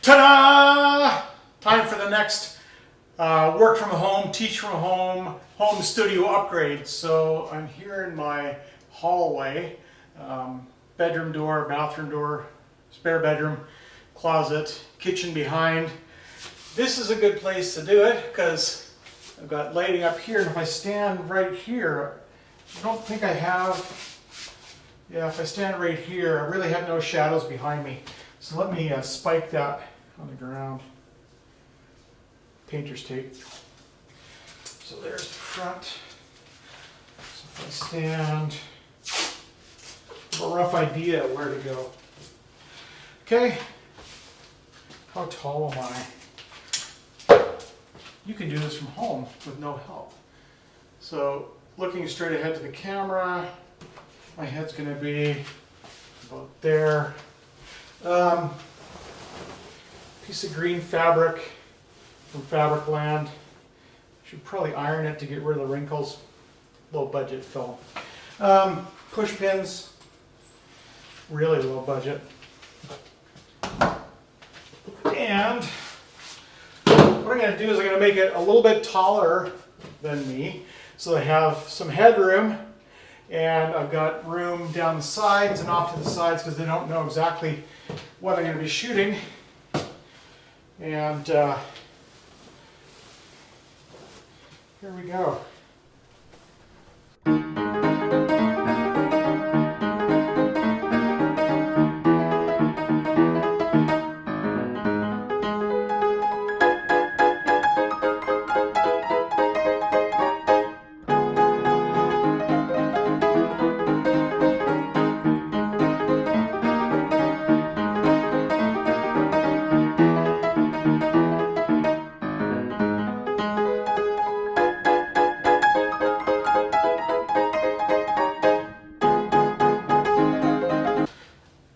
Ta-da! Time for the next work from home, teach from home, home studio upgrade. So I'm here in my hallway, bedroom door, bathroom door, spare bedroom, closet, kitchen behind. This is a good place to do it because I've got lighting up here, and if I stand right here, I don't think I have, yeah, if I stand right here, I really have no shadows behind me. So let me spike that on the ground. Painter's tape. So there's the front. So if I stand, I have a rough idea where to go. Okay. How tall am I? You can do this from home with no help. So looking straight ahead to the camera, my head's going to be about there. Piece of green fabric from Fabricland. Should probably iron it to get rid of the wrinkles. Low budget film. Push pins. Really low budget. And what I'm going to do is I'm going to make it a little bit taller than me, so I have some headroom, and I've got room down the sides and off to the sides because they don't know exactly what I'm going to be shooting. And here we go.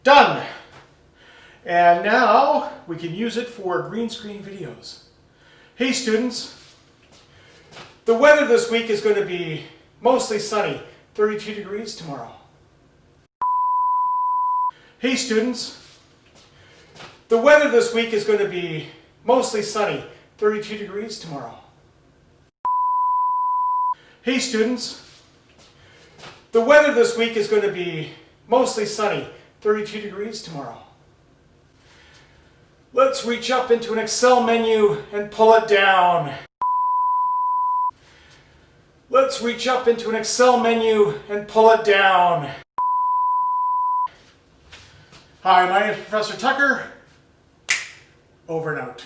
Done! And now we can use it for green screen videos. Hey students, the weather this week is going to be mostly sunny, 32 degrees tomorrow. Hey students, the weather this week is going to be mostly sunny, 32 degrees tomorrow. Hey students, the weather this week is going to be mostly sunny, 32 degrees tomorrow. Let's reach up into an Excel menu and pull it down. Let's reach up into an Excel menu and pull it down. Hi, my name is Professor Tucker. Over and out.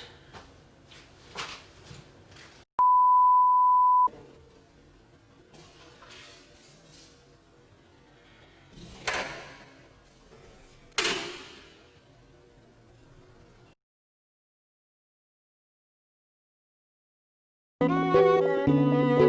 Thank you.